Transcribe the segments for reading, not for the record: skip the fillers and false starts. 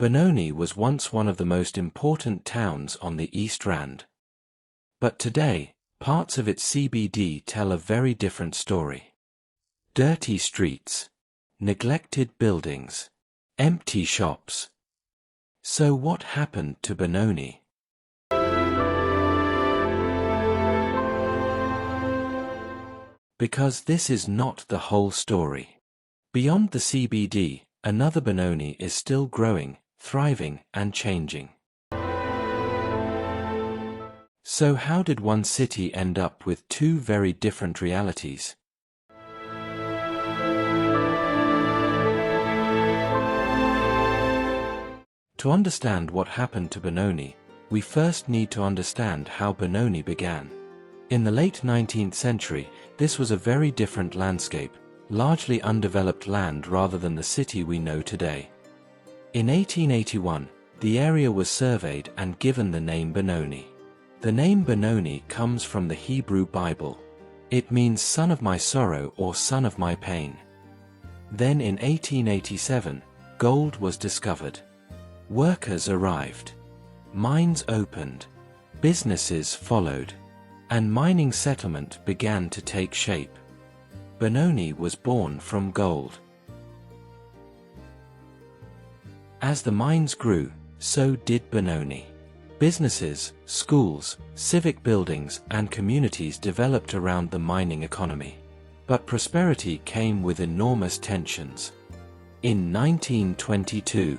Benoni was once one of the most important towns on the East Rand. But today, parts of its CBD tell a very different story. Dirty streets, neglected buildings, empty shops. So what happened to Benoni? Because this is not the whole story. Beyond the CBD, another Benoni is still growing, thriving, and changing. So how did one city end up with two very different realities? To understand what happened to Benoni, we first need to understand how Benoni began. In the late 19th century, this was a very different landscape, largely undeveloped land rather than the city we know today. In 1881, the area was surveyed and given the name Benoni. The name Benoni comes from the Hebrew Bible. It means son of my sorrow or son of my pain. Then in 1887, gold was discovered. Workers arrived. Mines opened. Businesses followed. And mining settlement began to take shape. Benoni was born from gold. As the mines grew, so did Benoni. Businesses, schools, civic buildings, and communities developed around the mining economy. But prosperity came with enormous tensions. In 1922,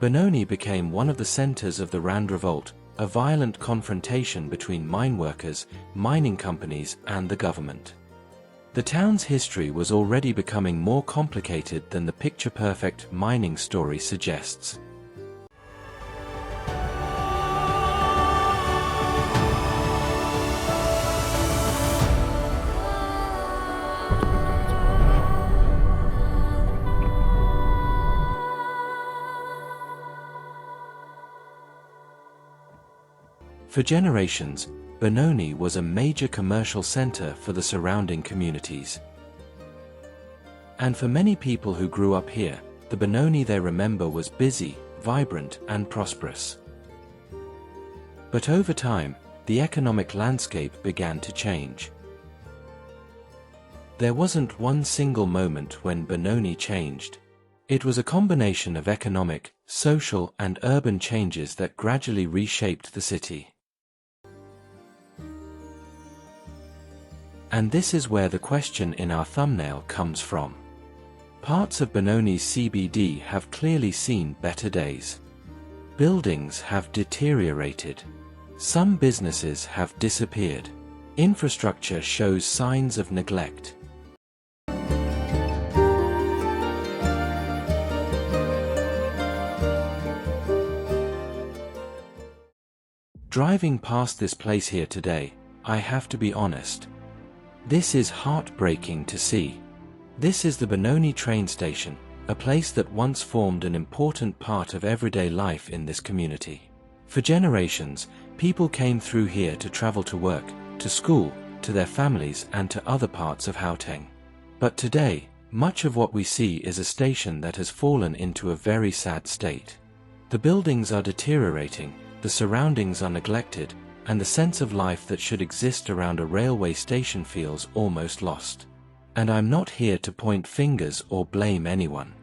Benoni became one of the centers of the Rand Revolt, a violent confrontation between mine workers, mining companies, and the government. The town's history was already becoming more complicated than the picture-perfect mining story suggests. For generations, Benoni was a major commercial center for the surrounding communities. And for many people who grew up here, the Benoni they remember was busy, vibrant, and prosperous. But over time, the economic landscape began to change. There wasn't one single moment when Benoni changed. It was a combination of economic, social, and urban changes that gradually reshaped the city. And this is where the question in our thumbnail comes from. Parts of Benoni's CBD have clearly seen better days. Buildings have deteriorated. Some businesses have disappeared. Infrastructure shows signs of neglect. Driving past this place here today, I have to be honest. This is heartbreaking to see. This is the Benoni train station, a place that once formed an important part of everyday life in this community. For generations, people came through here to travel to work, to school, to their families, and to other parts of Gauteng. But today, much of what we see is a station that has fallen into a very sad state. The buildings are deteriorating, the surroundings are neglected, and the sense of life that should exist around a railway station feels almost lost. And I'm not here to point fingers or blame anyone.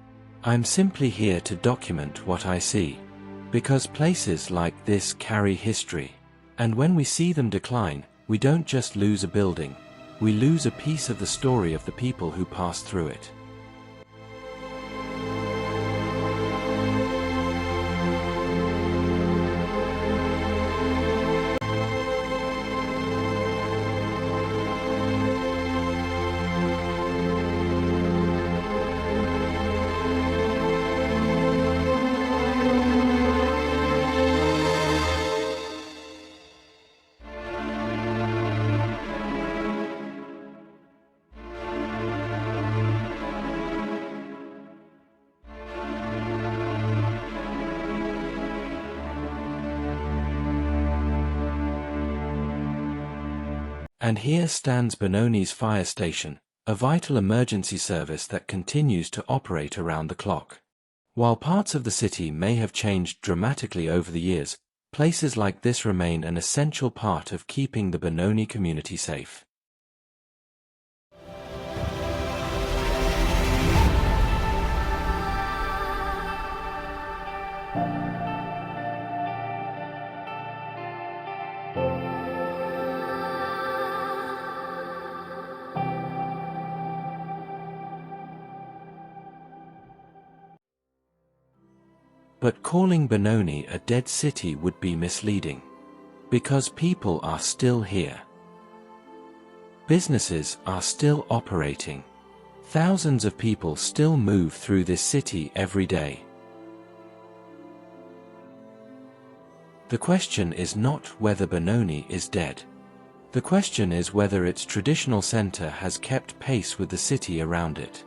I'm simply here to document what I see. Because places like this carry history. And when we see them decline, we don't just lose a building, we lose a piece of the story of the people who passed through it. And here stands Benoni's fire station, a vital emergency service that continues to operate around the clock. While parts of the city may have changed dramatically over the years, places like this remain an essential part of keeping the Benoni community safe. But calling Benoni a dead city would be misleading. Because people are still here. Businesses are still operating. Thousands of people still move through this city every day. The question is not whether Benoni is dead. The question is whether its traditional center has kept pace with the city around it.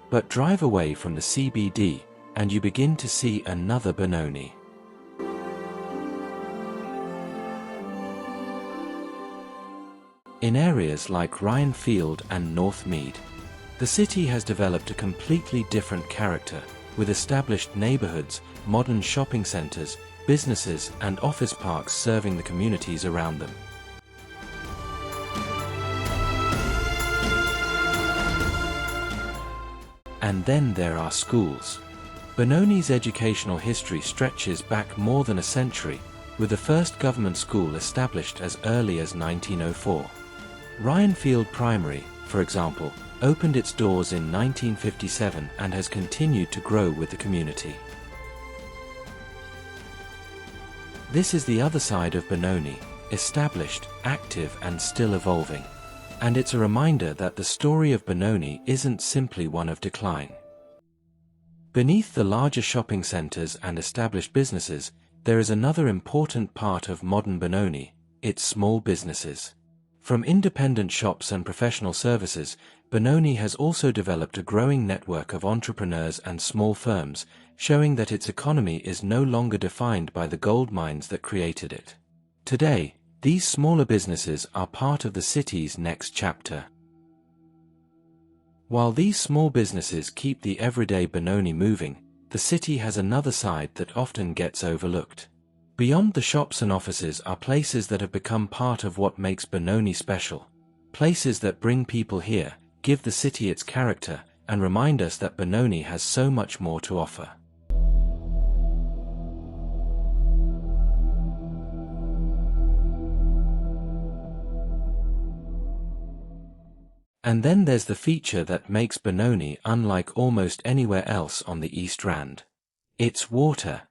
But drive away from the CBD, and you begin to see another Benoni. In areas like Ryan Field and North Mead, the city has developed a completely different character, with established neighborhoods, modern shopping centers, businesses, and office parks serving the communities around them. And then there are schools. Benoni's educational history stretches back more than a century, with the first government school established as early as 1904. Ryan Field Primary, for example, opened its doors in 1957 and has continued to grow with the community. This is the other side of Benoni, established, active, and still evolving. And it's a reminder that the story of Benoni isn't simply one of decline. Beneath the larger shopping centers and established businesses, there is another important part of modern Benoni, its small businesses. From independent shops and professional services, Benoni has also developed a growing network of entrepreneurs and small firms, showing that its economy is no longer defined by the gold mines that created it. Today, these smaller businesses are part of the city's next chapter. While these small businesses keep the everyday Benoni moving, the city has another side that often gets overlooked. Beyond the shops and offices are places that have become part of what makes Benoni special. Places that bring people here, give the city its character, and remind us that Benoni has so much more to offer. And then there's the feature that makes Benoni unlike almost anywhere else on the East Rand. It's water.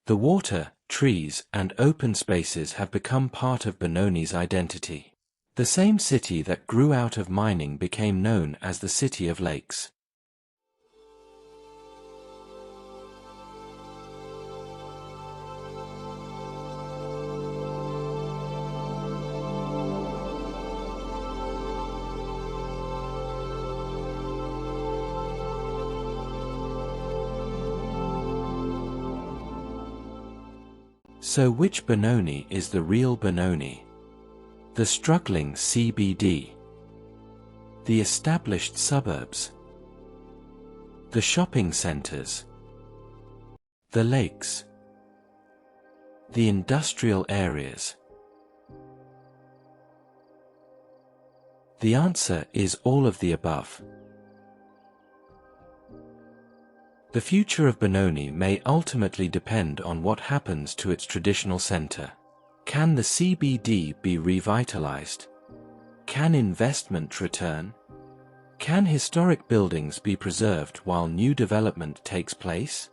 The water, trees, and open spaces have become part of Benoni's identity. The same city that grew out of mining became known as the City of Lakes. So which Benoni is the real Benoni? The struggling CBD? The established suburbs? The shopping centers? The lakes? The industrial areas? The answer is all of the above. The future of Benoni may ultimately depend on what happens to its traditional center. Can the CBD be revitalized? Can investment return? Can historic buildings be preserved while new development takes place?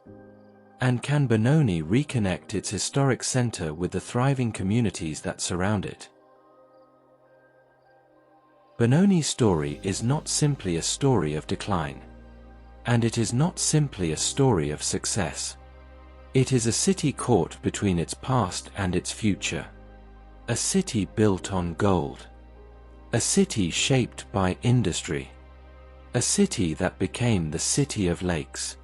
And can Benoni reconnect its historic center with the thriving communities that surround it? Benoni's story is not simply a story of decline. And it is not simply a story of success. It is a city caught between its past and its future. A city built on gold. A city shaped by industry. A city that became the City of Lakes.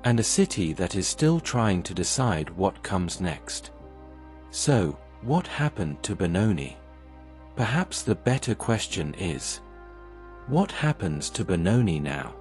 And a city that is still trying to decide what comes next. So, what happened to Benoni? Perhaps the better question is, what happens to Benoni now?